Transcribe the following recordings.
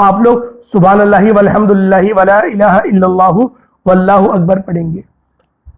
آپ لوگ سبحان اللہ والحمدللہ ولا الہ الا اللہ واللہ اکبر پڑھیں گے۔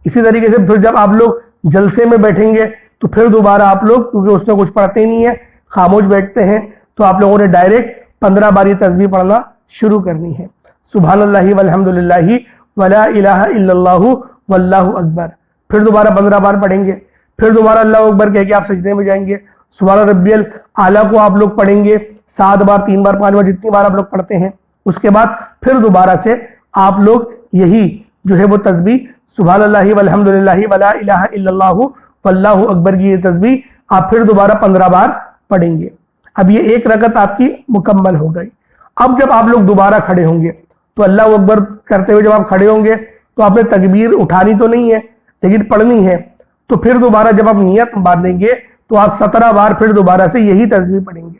اسی طریقے سے پھر جب آپ لوگ جلسے میں بیٹھیں گے تو پھر دوبارہ آپ لوگ، کیونکہ اس میں کچھ پڑھتے نہیں ہیں، خاموش بیٹھتے ہیں، تو آپ لوگوں نے ڈائریکٹ 15 بار یہ تسبیح پڑھنا شروع کرنی ہے۔ سبحان اللہ والحمدللہ ولا الہ الا اللہ واللہ اکبر، پھر دوبارہ 15 بار پڑھیں گے، پھر دوبارہ اللہ اکبر کہہ کے آپ سجدے میں جائیں گے۔ سبحان ربی الاعلیٰ کو آپ لوگ پڑھیں گے 7 بار، 3 بار، 5 بار، جتنی بار آپ لوگ پڑھتے ہیں۔ اس کے بعد پھر دوبارہ سے آپ لوگ یہی جو ہے وہ تسبیح سبحان اللہ والحمدللہ ولا الہ الا اللہ واللہ اکبر کی یہ تسبیح آپ پھر دوبارہ 15 بار پڑھیں گے۔ اب یہ ایک رکعت آپ کی مکمل ہو گئی۔ اب جب آپ لوگ دوبارہ کھڑے ہوں گے تو اللہ اکبر کرتے ہوئے جب آپ کھڑے ہوں گے تو آپ نے تکبیر اٹھانی تو نہیں ہے لیکن پڑھنی ہے، تو پھر دوبارہ جب آپ نیت باندھیں گے تو آپ 17 بار پھر دوبارہ سے یہی تسبیح پڑھیں گے،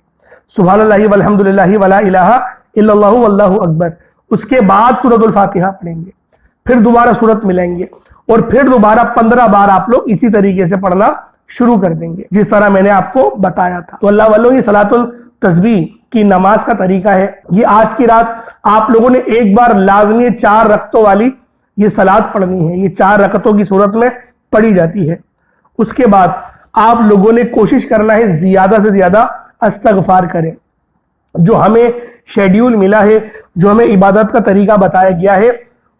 سبحان اللہ والحمدللہ ولا الہ الا اللہ واللہ اکبر۔ اس کے بعد سورۃ الفاتحہ پڑھیں گے، پھر دوبارہ سورت ملیں گے، اور پھر دوبارہ 15 بار آپ لوگ اسی طریقے سے پڑھنا شروع کر دیں گے جس طرح میں نے آپ کو بتایا تھا۔ تو اللہ والوں، یہ صلاۃ التسبیح کی نماز کا طریقہ ہے۔ یہ آج کی رات آپ لوگوں نے ایک بار لازمی 4 رکعتوں والی یہ صلاۃ پڑھنی ہے، یہ 4 رکعتوں کی صورت میں پڑھی جاتی ہے۔ اس کے بعد آپ لوگوں نے کوشش کرنا ہے زیادہ سے زیادہ استغفار کریں۔ جو ہمیں شیڈیول ملا ہے، جو ہمیں عبادت کا طریقہ بتایا گیا ہے،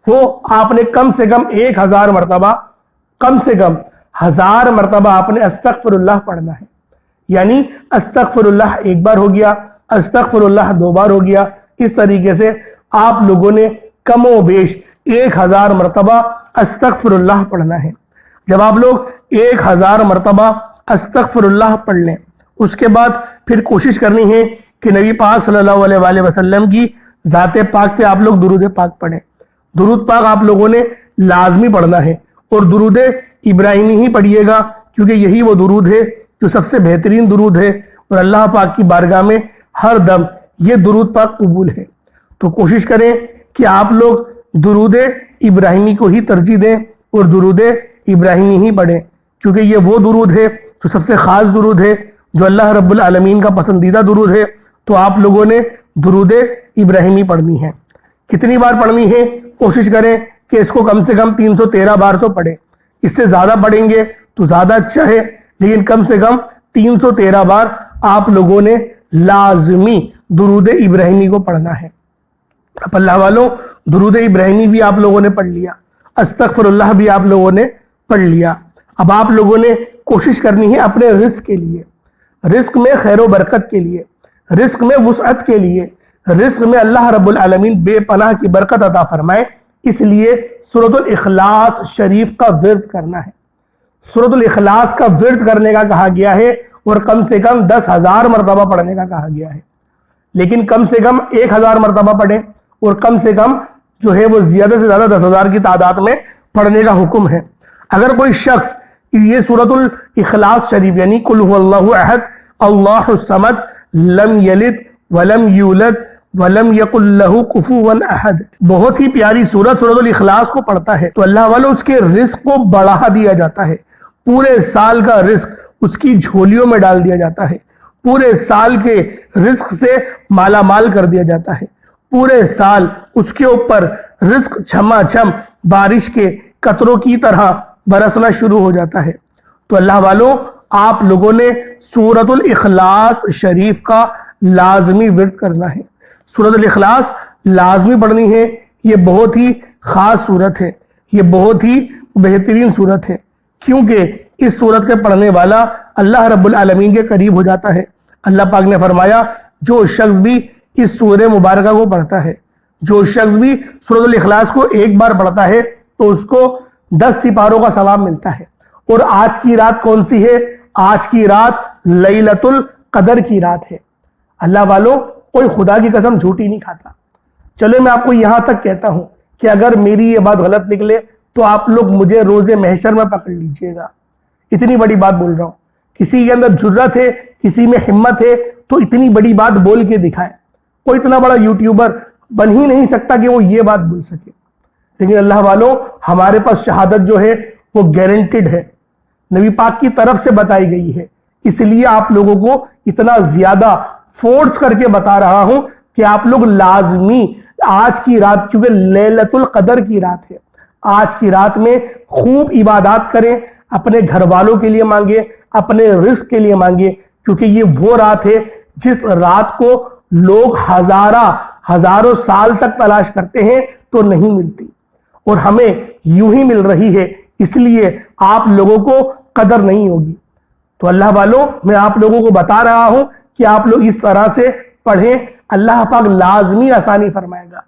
وہ آپ نے کم سے کم 1000 مرتبہ، کم سے کم 1000 مرتبہ آپ نے استغفر اللہ پڑھنا ہے۔ یعنی استغفر اللہ 1 بار ہو گیا، استغفر اللہ 2 بار ہو گیا، اس طریقے سے آپ لوگوں نے کم و بیش 1000 مرتبہ استغفر اللہ پڑھنا ہے۔ جب آپ لوگ 1000 مرتبہ استغفر اللہ پڑھ لیں، اس کے بعد پھر کوشش کرنی ہے کہ نبی پاک صلی اللہ علیہ وآلہ وسلم کی ذات پاک پہ آپ لوگ درود پاک پڑھیں۔ درود پاک آپ لوگوں نے لازمی پڑھنا ہے، اور درود ابراہیمی ہی پڑھیے گا، کیونکہ یہی وہ درود ہے جو سب سے بہترین درود ہے، اور اللہ پاک کی بارگاہ میں ہر دم یہ درود پاک قبول ہے۔ تو کوشش کریں کہ آپ لوگ درود ابراہیمی کو ہی ترجیح دیں اور درود ابراہیمی ہی پڑھیں، کیونکہ یہ وہ درود ہے جو سب سے خاص درود ہے، جو اللہ رب العالمین کا پسندیدہ درود ہے۔ تو آپ لوگوں نے درود ابراہیمی پڑھنی ہے۔ کتنی بار پڑھنی ہے؟ کوشش کریں کہ اس کو کم سے کم 313 بار تو پڑھیں۔ اس سے زیادہ پڑھیں گے تو زیادہ اچھا ہے، لیکن کم سے کم 313 بار آپ لوگوں نے لازمی درود ابراہیمی کو پڑھنا ہے۔ اب اللہ والوں، درود ابراہیمی بھی آپ لوگوں نے پڑھ لیا، استغفر اللہ بھی آپ لوگوں نے پڑھ لیا۔ اب آپ لوگوں نے کوشش کرنی ہے اپنے رزق کے لیے، رزق میں خیر و برکت کے لیے، رزق میں وسعت کے لیے، رزق میں اللہ رب العالمین بے پناہ کی برکت عطا فرمائے، اس لیے سورۃ الاخلاص شریف کا ورد کرنا ہے۔ سورۃ الاخلاص کا ورد کرنے کا کہا گیا ہے، اور کم سے کم 10,000 مرتبہ پڑھنے کا کہا گیا ہے، لیکن کم سے کم 1000 مرتبہ پڑھیں، اور کم سے کم جو ہے وہ زیادہ سے زیادہ 10,000 کی تعداد میں پڑھنے کا حکم ہے۔ اگر کوئی شخص یہ سورۃ الاخلاص شریف یعنی قل هو اللہ احد اللہ الصمد لم یلد ولم یولد ولم یکن لہ کفوا احد، بہت ہی پیاری سورۃ الاخلاص کو پڑھتا ہے تو اللہ والوں اس کے رزق کو بڑھا دیا جاتا ہے، پورے سال کا رزق اس کی جھولیوں میں ڈال دیا جاتا ہے، پورے سال کے رزق سے مالا مال کر دیا جاتا ہے، پورے سال اس کے اوپر رزق چھما چھم بارش کے قطروں کی طرح برسنا شروع ہو جاتا ہے۔ تو اللہ والوں، آپ لوگوں نے سورۃ الاخلاص شریف کا لازمی ورد کرنا ہے، سورۃ الاخلاص لازمی پڑھنی ہے۔ یہ بہت ہی خاص سورت ہے، یہ بہت ہی بہترین سورت ہے، کیونکہ اس سورت کے پڑھنے والا اللہ رب العالمین کے قریب ہو جاتا ہے۔ اللہ پاک نے فرمایا، جو شخص بھی اس سورہ مبارکہ کو پڑھتا ہے، جو شخص بھی سورۃ الاخلاص کو 1 بار پڑھتا ہے تو اس کو 10 سپاروں کا ثواب ملتا ہے۔ اور آج کی رات کون سی ہے؟ آج کی رات لیلۃ القدر کی رات ہے۔ اللہ والوں، کوئی خدا کی قسم جھوٹی نہیں کھاتا۔ چلو میں آپ کو یہاں تک کہتا ہوں کہ اگر میری یہ بات غلط نکلے تو آپ لوگ مجھے روز محشر میں پکڑ لیجئے گا، اتنی بڑی بات بول رہا ہوں۔ کسی کے اندر جرت ہے، کسی میں ہمت ہے تو اتنی بڑی بات بول کے دکھائے۔ کوئی اتنا بڑا یوٹیوبر بن ہی نہیں سکتا کہ وہ یہ بات بول سکے، لیکن اللہ والوں، ہمارے پاس شہادت جو ہے وہ گارنٹیڈ ہے، نبی پاک کی طرف سے بتائی گئی ہے، اس لیے آپ لوگوں کو اتنا زیادہ فورس کر کے بتا رہا ہوں کہ آپ لوگ لازمی آج کی رات، کیونکہ لیلۃ القدر کی رات ہے، آج کی رات میں خوب عبادات کریں، اپنے گھر والوں کے لیے مانگیں، اپنے رزق کے لیے مانگیں، کیونکہ یہ وہ رات ہے جس رات کو لوگ ہزاروں سال تک تلاش کرتے ہیں تو نہیں ملتی، اور ہمیں یوں ہی مل رہی ہے، اس لیے آپ لوگوں کو قدر نہیں ہوگی۔ تو اللہ والوں، میں آپ لوگوں کو بتا رہا ہوں کہ آپ لوگ اس طرح سے پڑھیں، اللہ پاک لازمی آسانی فرمائے گا۔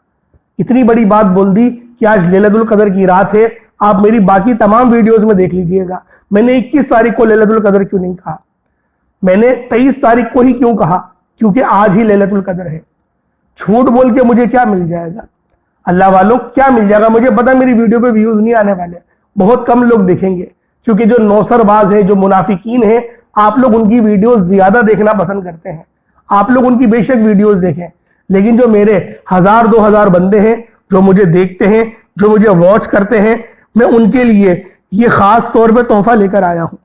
اتنی بڑی بات بول دی کہ آج لیلۃ القدر کی رات ہے، آپ میری باقی تمام ویڈیوز میں دیکھ لیجئے گا، میں نے 21 تاریخ کو لیلۃ القدر کیوں نہیں کہا، میں نے 23 تاریخ کو ہی کیوں کہا، کیونکہ آج ہی لیلۃ القدر ہے۔ جھوٹ بول کے مجھے کیا مل جائے گا؟ اللہ والوں، کیا مل جائے گا؟ مجھے پتا میری ویڈیو پہ ویوز نہیں آنے والے، بہت کم لوگ دیکھیں گے، کیونکہ جو نوسر باز ہیں، جو منافقین ہیں، آپ لوگ ان کی ویڈیوز زیادہ دیکھنا پسند کرتے ہیں، آپ لوگ ان کی بے شک ویڈیوز دیکھیں، لیکن جو میرے 1000-2000 بندے ہیں جو مجھے دیکھتے ہیں، جو مجھے واچ کرتے ہیں، میں ان کے لیے یہ خاص طور پہ تحفہ لے کر آیا ہوں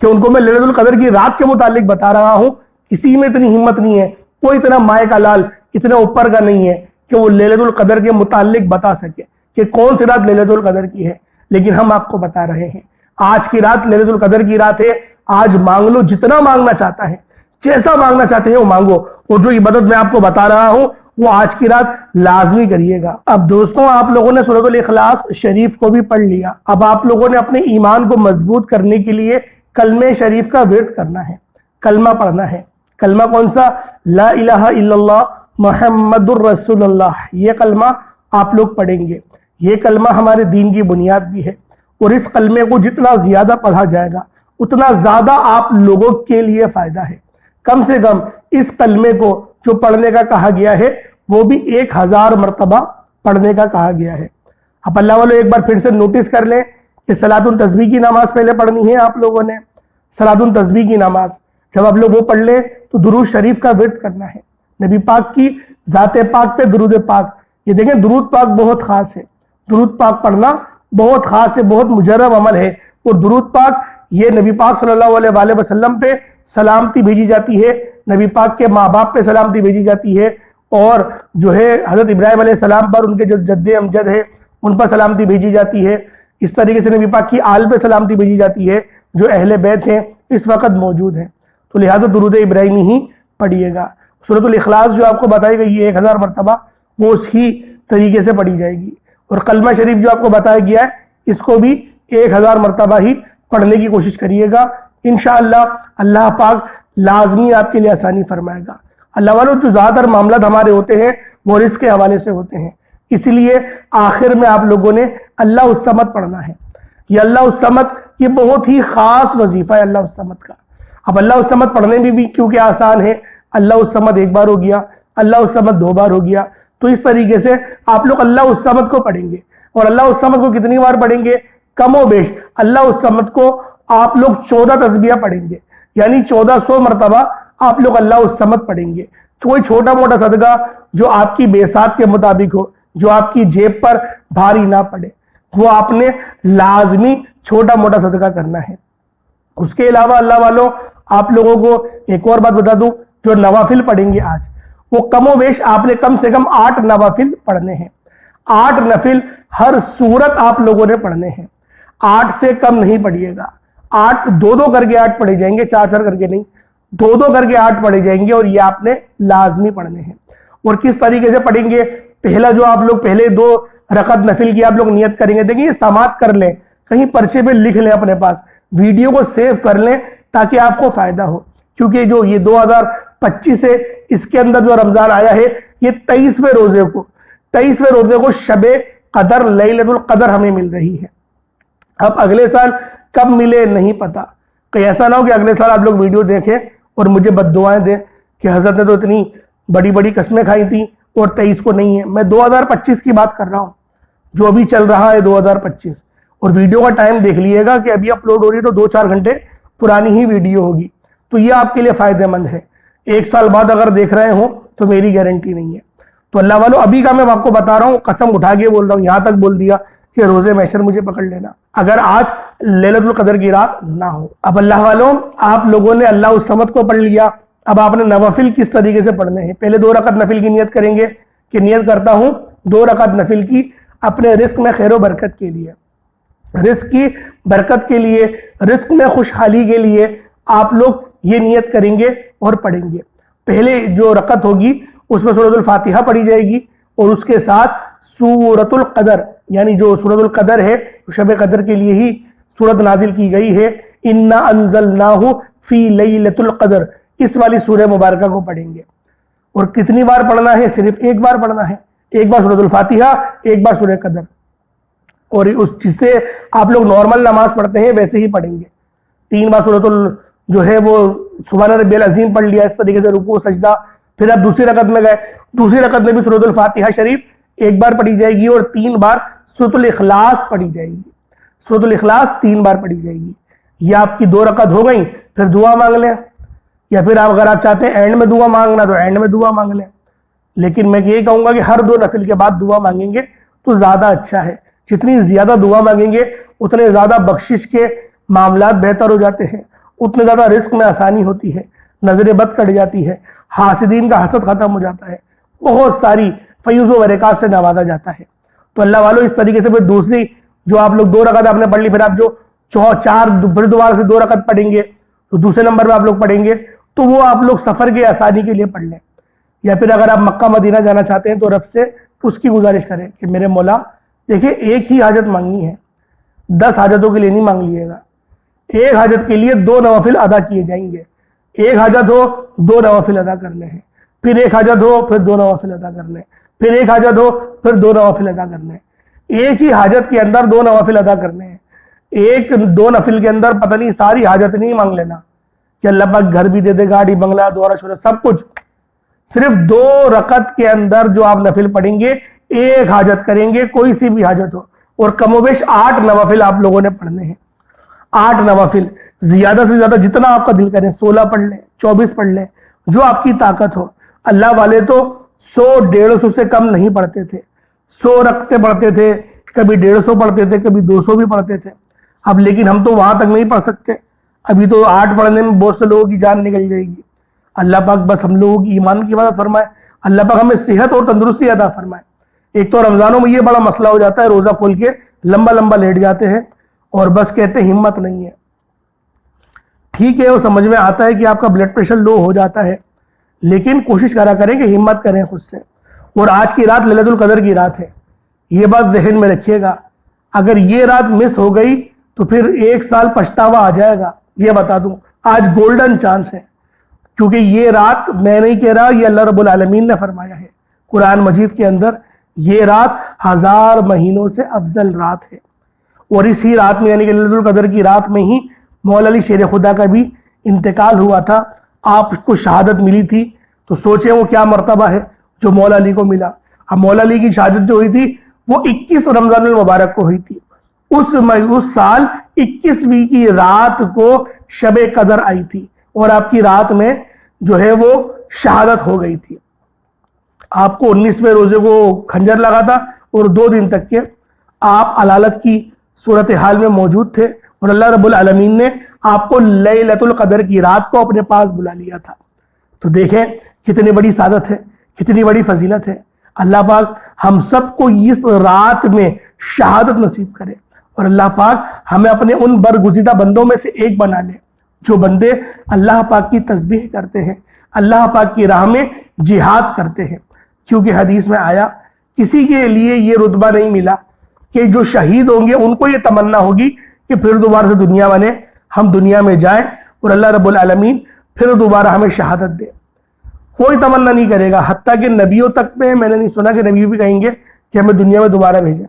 کہ ان کو میں لیلۃ القدر کی رات کے متعلق بتا رہا ہوں۔ کسی میں اتنی ہمت نہیں ہے، کوئی اتنا مائے کا لال اتنا اوپر کا نہیں ہے کہ وہ لیلۃ القدر کے متعلق بتا سکے کہ کون سی رات لیلۃ القدر کی ہے، لیکن ہم آپ کو بتا رہے ہیں آج کی رات لیلۃ القدر کی رات ہے۔ آج مانگ لو جتنا مانگنا چاہتا ہے، جیسا مانگنا چاہتے ہیں وہ مانگو، اور جو عبادت میں آپ کو بتا رہا ہوں وہ آج کی رات لازمی کریے گا۔ اب دوستوں، آپ لوگوں نے سورۃ الاخلاص شریف کو بھی پڑھ لیا، اب آپ لوگوں نے اپنے ایمان کو مضبوط کرنے کے لیے کلمہ شریف کا ورد کرنا ہے، کلمہ پڑھنا ہے۔ کلمہ کون سا؟ لا الہ الا اللہ محمد الرسول اللہ، یہ کلمہ آپ لوگ پڑھیں گے۔ یہ کلمہ ہمارے دین کی بنیاد بھی ہے، اور اس کلمے کو جتنا زیادہ پڑھا جائے گا اتنا زیادہ آپ لوگوں کے لیے فائدہ ہے۔ کم سے کم اس کلمے کو جو پڑھنے کا کہا گیا ہے وہ بھی 1000 مرتبہ پڑھنے کا کہا گیا ہے۔ اب اللہ والوں ایک بار پھر سے نوٹس کر لیں کہ صلاۃ التسبیح کی نماز پہلے پڑھنی ہے آپ لوگوں نے۔ صلاۃ التسبیح کی نماز جب آپ لوگ وہ پڑھ لیں تو درود شریف کا ورد کرنا ہے، نبی پاک کی ذات پاک پہ درود پاک۔ یہ دیکھیں درود پاک بہت خاص ہے، درود پاک پڑھنا بہت خاص ہے، بہت مجرب عمل ہے، اور درود پاک یہ نبی پاک صلی اللہ علیہ وآلہ وسلم پہ سلامتی بھیجی جاتی ہے، نبی پاک کے ماں باپ پہ سلامتی بھیجی جاتی ہے، اور جو ہے حضرت ابراہیم علیہ السلام پر ان کے جو جد امجد ہے ان پر سلامتی بھیجی جاتی ہے۔ اس طریقے سے نبی پاک کی آل پہ سلامتی بھیجی جاتی ہے جو اہل بیت ہیں اس وقت موجود ہیں، تو لہٰذا درود ابراہیمی ہی پڑھیے گا۔ سورۃ الاخلاص جو آپ کو بتائی گئی ہے 1000 مرتبہ، وہ اسی طریقے سے پڑھی جائے گی، اور کلمہ شریف جو آپ کو بتایا گیا ہے اس کو بھی 1000 مرتبہ ہی پڑھنے کی کوشش کریے گا، انشاءاللہ اللہ پاک لازمی آپ کے لیے آسانی فرمائے گا۔ اللہ والوں، جو زیادہ تر معاملات ہمارے ہوتے ہیں وہ رزق کے حوالے سے ہوتے ہیں، اس لیے آخر میں آپ لوگوں نے اللہ الصمد پڑھنا ہے۔ یہ اللہ الصمد یہ بہت ہی خاص وظیفہ ہے اللہ الصمد کا۔ اب اللہ الصمد پڑھنے میں بھی کیونکہ آسان ہے، اللہ الصمد ایک بار ہو گیا، اللہ الصمد 2 بار ہو گیا، تو اس طریقے سے آپ لوگ اللہ الصمد کو پڑھیں گے، اور اللہ الصمد کو کتنی بار پڑھیں گے؟ کم و بیش اللہ الصمد کو آپ لوگ 14 تسبیح پڑھیں گے، یعنی 1400 مرتبہ آپ لوگ اللہ الصمد پڑھیں گے۔ کوئی چھوٹا موٹا صدقہ جو آپ کی بیسات کے مطابق ہو، جو آپ کی جیب پر بھاری نہ پڑے، وہ آپ نے لازمی چھوٹا موٹا صدقہ کرنا ہے۔ اس کے علاوہ اللہ والوں، آپ لوگوں کو ایک اور بات بتا دوں، جو نوافل پڑھیں گے آج، وہ کم و بیش آپ نے کم سے کم 8 نوافل پڑھنے ہیں۔ 8 نفل ہر صورت آپ لوگوں نے پڑھنے ہیں، 8 سے کم نہیں پڑھیے گا۔ 8 2 کر کے 8 پڑھے جائیں گے، 4 کر کے نہیں، 2 کر کے 8 پڑھے جائیں گے، اور یہ آپ نے لازمی پڑھنے ہیں۔ اور کس طریقے سے پڑھیں گے؟ پہلا جو آپ لوگ پہلے 2 رکعت نفل کی آپ لوگ نیت کریں گے، دیکھیں یہ سماعت کر لیں، کہیں پرچے پہ لکھ لیں، اپنے پاس ویڈیو کو سیو کر لیں تاکہ آپ کو فائدہ ہو، کیونکہ جو یہ 2025 ہے اس کے اندر جو رمضان آیا ہے یہ 23ویں روزے کو شب قدر لیلۃ القدر ہمیں مل رہی ہے۔ اب اگلے سال کب ملے نہیں پتا، کہ ایسا نہ ہو کہ اگلے سال آپ لوگ ویڈیو دیکھیں اور مجھے بد دعائیں دیں کہ حضرت نے تو اتنی بڑی بڑی قسمیں کھائی تھیں اور 23 کو نہیں ہے۔ میں 2025 کی بات کر رہا ہوں، جو ابھی چل رہا ہے 2025، اور ویڈیو کا ٹائم دیکھ لیے گا کہ ابھی اپلوڈ ہو رہی ہے تو 2-4 گھنٹے پرانی ہی ویڈیو ہوگی، تو یہ آپ کے لیے فائدہ مند ہے۔ 1 سال بعد اگر دیکھ رہے ہوں تو میری گارنٹی نہیں ہے۔ تو اللہ والوں، ابھی کا میں آپ کو بتا رہا ہوں، قسم اٹھا کے بول رہا ہوں، یہاں تک بول دیا کہ روزے محشر مجھے پکڑ لینا اگر آج لیلۃ القدر کی رات نہ ہو۔ اب اللہ والوں، آپ لوگوں نے اللہ الصمد کو پڑھ لیا، اب آپ نے نوافل کس طریقے سے پڑھنے ہیں. پہلے 2 رکعت نفل کی نیت کریں گے کہ نیت کرتا ہوں 2 رکعت نفل کی اپنے رزق میں خیر و برکت کے لیے, رزق کی برکت کے لیے, رزق میں خوشحالی کے لیے آپ لوگ یہ نیت کریں گے اور پڑھیں گے. پہلے جو رکعت ہوگی اس میں سورۃ الفاتحہ پڑھی جائے گی اور اس کے ساتھ سورۃ القدر, یعنی جو سورۃ القدر ہے شب قدر کے لیے ہی سورت نازل کی گئی ہے, انا انزلناہ فی لیلۃ القدر, اس والی سورہ مبارکہ کو پڑھیں گے. اور کتنی بار پڑھنا ہے؟ صرف ایک بار پڑھنا ہے, ایک بار سورۃ الفاتحہ, ایک بار سورہ قدر. اور اس جس سے آپ لوگ نارمل نماز پڑھتے ہیں ویسے ہی پڑھیں گے. 3 بار سورۃ جو ہے وہ سبحان ربی العظیم پڑھ لیا, اس طریقے سے رکوع سجدہ. پھر آپ دوسری رکعت میں گئے, دوسری رکعت میں بھی سورۃ الفاتحہ شریف ایک بار پڑھی جائے گی اور 3 بار سورۃ الاخلاص پڑھی جائے گی. سورۃ الاخلاص 3 بار پڑھی جائے گی. یہ آپ کی 2 رکعت ہو گئیں. پھر دعا مانگ لیں, یا پھر آپ اگر آپ چاہتے ہیں اینڈ میں دعا مانگنا تو اینڈ میں دعا مانگ لیں. لیکن میں یہ کہوں گا کہ ہر 2 نفل کے بعد دعا مانگیں گے تو زیادہ اچھا ہے. جتنی زیادہ دعا مانگیں گے اتنے زیادہ بخشش کے معاملات بہتر ہو جاتے ہیں, اتنے زیادہ رزق میں آسانی ہوتی ہے, نظر بد کٹ جاتی ہے, حاسدین کا حسد ختم ہو جاتا ہے, بہت ساری فیوز و برکات سے نوازا جاتا ہے. تو اللہ والو اس طریقے سے پھر دوسری جو آپ لوگ 2 رکعت آپ نے پڑھ لی, پھر آپ جو 4 پھر دوبارہ سے 2 رکعت پڑھیں گے تو دوسرے نمبر پہ آپ لوگ پڑھیں گے تو وہ آپ لوگ سفر کے آسانی کے لیے پڑھ لیں. یا پھر اگر آپ مکہ مدینہ جانا چاہتے ہیں تو رب سے اس کی گزارش کریں کہ میرے مولا دیکھیں ایک ہی حاجت مانگنی ہے, 10 حاجتوں کے لیے نہیں مانگ لیے گا. ایک حاجت کے لیے 2 نوافل ادا کیے جائیں گے. ایک حاجت ہو 2 نوافل ادا کرنے ہیں, پھر ایک حاجت ہو پھر 2 نوافل ادا کرنے, پھر ایک حاجت ہو پھر 2 نوافل ادا کرنے. ایک ہی حاجت کے اندر 2 نوافل ادا کرنے ہیں. ایک 2 نفل کے اندر پتہ نہیں ساری حاجت نہیں مانگ لینا کہ اللہ پاک گھر بھی دے دے, گاڑی بنگلہ دوبارہ شہرت سب کچھ. صرف 2 رکعت کے اندر جو آپ نفل پڑھیں گے ایک حاجت کریں گے, کوئی سی بھی حاجت ہو, اور کم و بیش 8 نوافل آپ لوگوں نے پڑھنے ہیں. 8 نوافل, زیادہ سے زیادہ جتنا آپ کا دل کریں, 16 پڑھ لیں, 24 پڑھ لیں, جو آپ کی طاقت ہو. اللہ والے تو 100-150 سے کم نہیں پڑھتے تھے, 100 رکھتے پڑھتے تھے, کبھی 150 پڑھتے تھے, کبھی 200 بھی پڑھتے تھے. اب لیکن ہم تو وہاں تک نہیں پڑھ سکتے, ابھی تو 8 پڑھنے میں بہت سے لوگوں کی جان نکل جائے گی. اللہ پاک بس ہم لوگوں کی ایمان کی حفاظت فرمائے, اللہ پاک ہمیں صحت اور تندرستی عطا فرمائے. ایک تو رمضانوں میں یہ بڑا مسئلہ ہو جاتا ہے, روزہ کھول کے لمبا لمبا لیٹ جاتے ہیں اور بس کہتے ہیں ہمت نہیں ہے. ٹھیک ہے, وہ سمجھ میں آتا ہے کہ آپ کا بلڈ پریشر لو ہو جاتا ہے, لیکن کوشش کرا کریں کہ ہمت کریں خود سے. اور آج کی رات لیلۃ القدر کی رات ہے, یہ بات ذہن میں رکھیے گا. اگر یہ رات مس ہو گئی تو پھر 1 سال پچھتاوا آ جائے گا. یہ بتا دوں آج گولڈن چانس ہے, کیونکہ یہ رات میں نہیں کہہ رہا, یہ اللہ رب العالمین نے فرمایا ہے قرآن مجید کے اندر, یہ رات 1000 مہینوں سے افضل رات ہے. اور اسی رات میں یعنی کہ لیلۃ القدر کی رات میں ہی مولا علی شیر خدا کا بھی انتقال ہوا تھا. آپ کو شہادت ملی تھی, تو سوچیں وہ کیا مرتبہ ہے جو مولا علی کو ملا. اب مولا علی کی شہادت جو ہوئی تھی وہ 21 رمضان المبارک کو ہوئی تھی. اس سال 21ویں کی رات کو شب قدر آئی تھی اور آپ کی رات میں جو ہے وہ شہادت ہو گئی تھی. آپ کو 19ویں روزے کو کھنجر لگا تھا اور 2 دن تک کے آپ علالت کی صورتحال میں موجود تھے, اور اللہ رب العالمین نے آپ کو لیلۃ القدر کی رات کو اپنے پاس بلا لیا تھا. تو دیکھیں کتنی بڑی سعادت ہے, کتنی بڑی فضیلت ہے. اللہ پاک ہم سب کو اس رات میں شہادت نصیب کرے, اور اللہ پاک ہمیں اپنے ان برگزیدہ بندوں میں سے ایک بنا لے جو بندے اللہ پاک کی تسبیح کرتے ہیں, اللہ پاک کی راہ میں جہاد کرتے ہیں. کیونکہ حدیث میں آیا کسی کے لیے یہ رتبہ نہیں ملا کہ جو شہید ہوں گے ان کو یہ تمنا ہوگی کہ پھر دوبارہ سے دنیا بنے, ہم دنیا میں جائیں اور اللہ رب العالمین پھر دوبارہ ہمیں شہادت دے. کوئی تمنا نہیں کرے گا, حتیٰ کہ نبیوں تک پہ میں نے نہیں سنا کہ نبی بھی کہیں گے کہ ہمیں دنیا میں دوبارہ بھیجیں.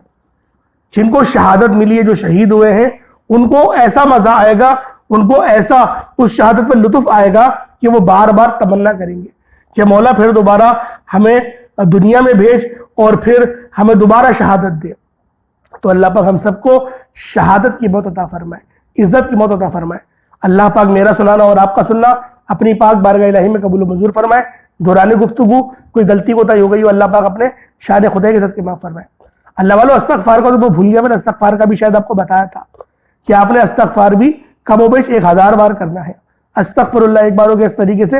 جن کو شہادت ملی ہے, جو شہید ہوئے ہیں, ان کو ایسا مزہ آئے گا, ان کو ایسا اس شہادت پر لطف آئے گا کہ وہ بار بار تمنا کریں گے کہ مولا پھر دوبارہ ہمیں دنیا میں بھیج اور پھر ہمیں دوبارہ شہادت دے. تو اللہ پاک ہم سب کو شہادت کی موت عطا فرمائے, عزت کی موت عطا فرمائے. اللہ پاک میرا سنانا اور آپ کا سننا اپنی پاک بارگاہ الہی میں قبول و منظور فرمائے. دوران گفتگو کوئی غلطی کوتاہی ہو گئی ہو, اللہ پاک اپنے شان خدا کے صدقے معاف فرمائے. اللہ والو استغفار کا تو بھول گیا, میں نے استغفار کا بھی شاید آپ کو بتایا تھا کہ آپ نے استغفار بھی کم و بیش 1000 بار کرنا ہے. استغفر اللہ ایک بار ہو گیا, اس طریقے سے